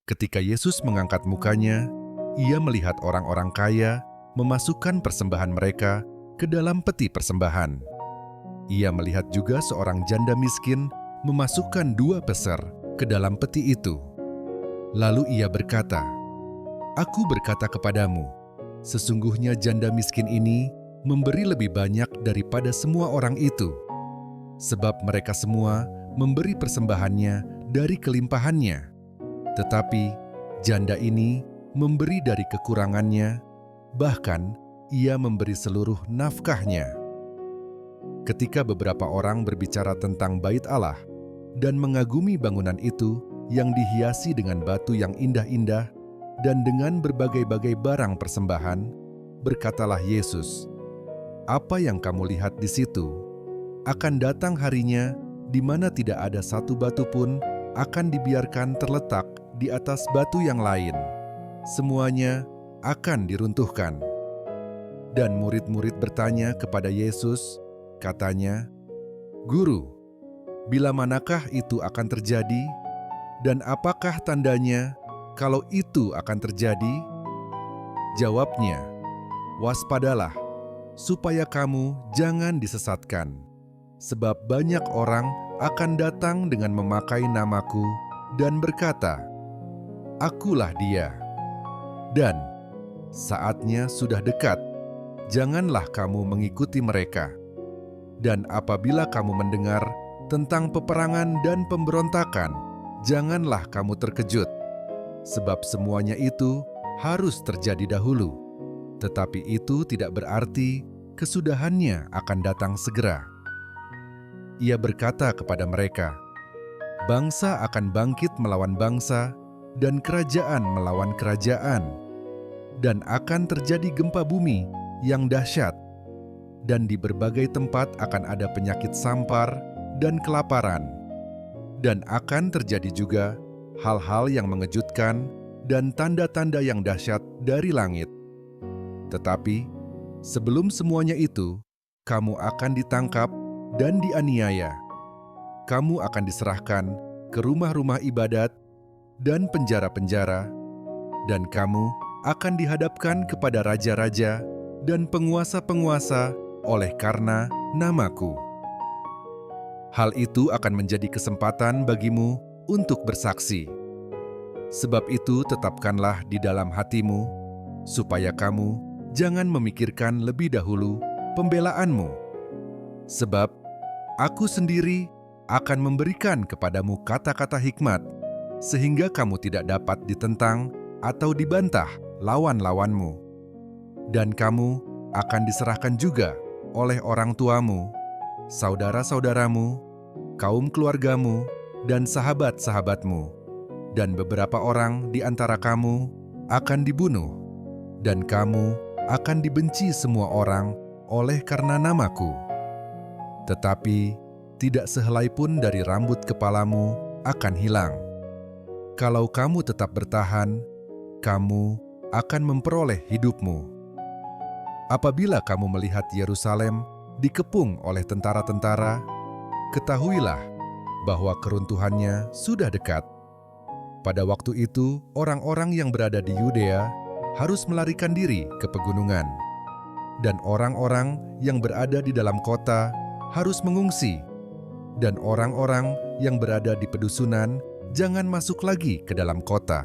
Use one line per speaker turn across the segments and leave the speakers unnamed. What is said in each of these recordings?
Ketika Yesus mengangkat mukanya, ia melihat orang-orang kaya memasukkan persembahan mereka ke dalam peti persembahan. Ia melihat juga seorang janda miskin memasukkan 2 peser ke dalam peti itu. Lalu ia berkata, "Aku berkata kepadamu, sesungguhnya janda miskin ini memberi lebih banyak daripada semua orang itu, sebab mereka semua memberi persembahannya dari kelimpahannya. Tetapi janda ini memberi dari kekurangannya, bahkan ia memberi seluruh nafkahnya." Ketika beberapa orang berbicara tentang Bait Allah dan mengagumi bangunan itu yang dihiasi dengan batu yang indah-indah dan dengan berbagai-bagai barang persembahan, berkatalah Yesus, "Apa yang kamu lihat di situ? Akan datang harinya di mana tidak ada satu batu pun akan dibiarkan terletak di atas batu yang lain. Semuanya akan diruntuhkan." Dan murid-murid bertanya kepada Yesus, katanya, "Guru, bila manakah itu akan terjadi? Dan apakah tandanya kalau itu akan terjadi?" Jawabnya, "Waspadalah, supaya kamu jangan disesatkan. Sebab banyak orang akan datang dengan memakai namaku dan berkata, 'Akulah dia.' Dan saatnya sudah dekat, janganlah kamu mengikuti mereka. Dan apabila kamu mendengar tentang peperangan dan pemberontakan, janganlah kamu terkejut, sebab semuanya itu harus terjadi dahulu. Tetapi itu tidak berarti kesudahannya akan datang segera." Ia berkata kepada mereka, "Bangsa akan bangkit melawan bangsa, dan kerajaan melawan kerajaan. Dan akan terjadi gempa bumi yang dahsyat, dan di berbagai tempat akan ada penyakit sampar dan kelaparan. Dan akan terjadi juga hal-hal yang mengejutkan dan tanda-tanda yang dahsyat dari langit. Tetapi sebelum semuanya itu, kamu akan ditangkap dan dianiaya. Kamu akan diserahkan ke rumah-rumah ibadat dan penjara-penjara, dan kamu akan dihadapkan kepada raja-raja dan penguasa-penguasa oleh karena namaku. Hal itu akan menjadi kesempatan bagimu untuk bersaksi. Sebab itu tetapkanlah di dalam hatimu, supaya kamu jangan memikirkan lebih dahulu pembelaanmu. Sebab Aku sendiri akan memberikan kepadamu kata-kata hikmat, sehingga kamu tidak dapat ditentang atau dibantah lawan-lawanmu. Dan kamu akan diserahkan juga oleh orang tuamu, saudara-saudaramu, kaum keluargamu, dan sahabat-sahabatmu. Dan beberapa orang di antara kamu akan dibunuh, dan kamu akan dibenci semua orang oleh karena namaku. Tetapi tidak sehelai pun dari rambut kepalamu akan hilang. Kalau kamu tetap bertahan, kamu akan memperoleh hidupmu. Apabila kamu melihat Yerusalem dikepung oleh tentara-tentara, ketahuilah bahwa keruntuhannya sudah dekat. Pada waktu itu, orang-orang yang berada di Yudea harus melarikan diri ke pegunungan, dan orang-orang yang berada di dalam kota harus mengungsi, dan orang-orang yang berada di pedusunan jangan masuk lagi ke dalam kota.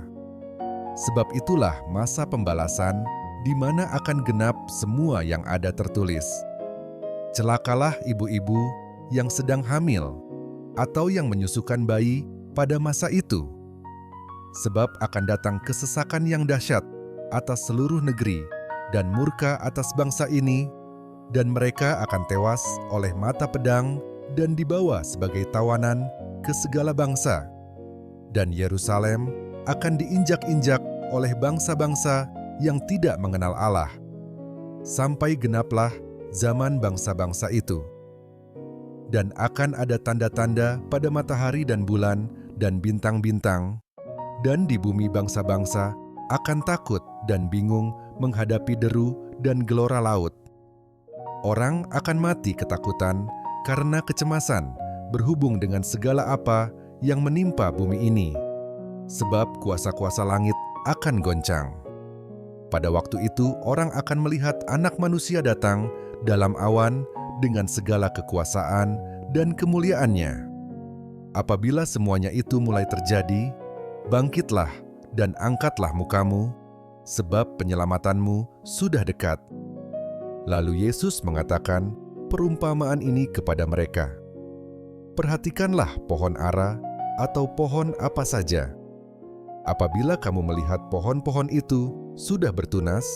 Sebab itulah masa pembalasan di mana akan genap semua yang ada tertulis. Celakalah ibu-ibu yang sedang hamil atau yang menyusukan bayi pada masa itu. Sebab akan datang kesesakan yang dahsyat atas seluruh negeri dan murka atas bangsa ini, dan mereka akan tewas oleh mata pedang dan dibawa sebagai tawanan ke segala bangsa. Dan Yerusalem akan diinjak-injak oleh bangsa-bangsa yang tidak mengenal Allah, sampai genaplah zaman bangsa-bangsa itu. Dan akan ada tanda-tanda pada matahari dan bulan dan bintang-bintang, dan di bumi bangsa-bangsa akan takut dan bingung menghadapi deru dan gelora laut. Orang akan mati ketakutan karena kecemasan berhubung dengan segala apa yang menimpa bumi ini. sebab kuasa-kuasa langit akan goncang. Pada waktu itu orang akan melihat Anak Manusia datang dalam awan dengan segala kekuasaan dan kemuliaannya. Apabila semuanya itu mulai terjadi, bangkitlah dan angkatlah mukamu, sebab penyelamatanmu sudah dekat. Lalu Yesus mengatakan perumpamaan ini kepada mereka. Perhatikanlah pohon ara atau pohon apa saja. Apabila kamu melihat pohon-pohon itu sudah bertunas,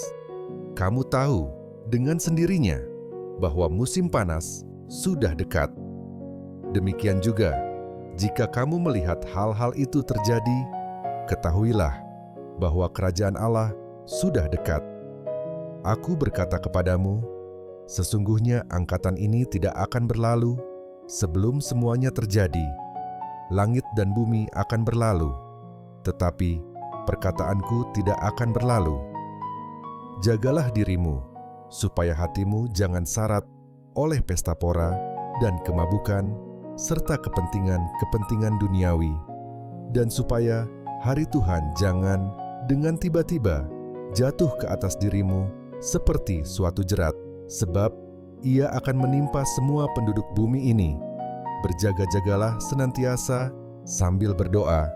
kamu tahu dengan sendirinya bahwa musim panas sudah dekat. Demikian juga, jika kamu melihat hal-hal itu terjadi, ketahuilah bahwa kerajaan Allah sudah dekat. Aku berkata kepadamu, sesungguhnya angkatan ini tidak akan berlalu sebelum semuanya terjadi. Langit dan bumi akan berlalu, tetapi perkataanku tidak akan berlalu. Jagalah dirimu, supaya hatimu jangan syarat oleh pesta pora dan kemabukan, serta kepentingan-kepentingan duniawi, dan supaya hari Tuhan jangan dengan tiba-tiba jatuh ke atas dirimu seperti suatu jerat, sebab ia akan menimpa semua penduduk bumi ini. Berjaga-jagalah senantiasa sambil berdoa,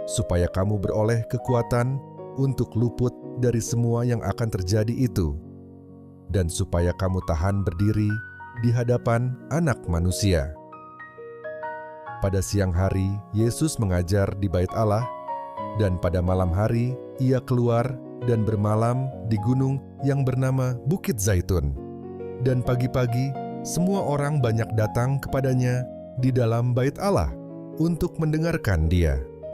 supaya kamu beroleh kekuatan untuk luput dari semua yang akan terjadi itu, dan supaya kamu tahan berdiri di hadapan Anak Manusia. Pada siang hari, Yesus mengajar di Bait Allah, dan pada malam hari ia keluar dan bermalam di gunung yang bernama Bukit Zaitun. Dan pagi-pagi, semua orang banyak datang kepadanya di dalam Bait Allah untuk mendengarkan Dia.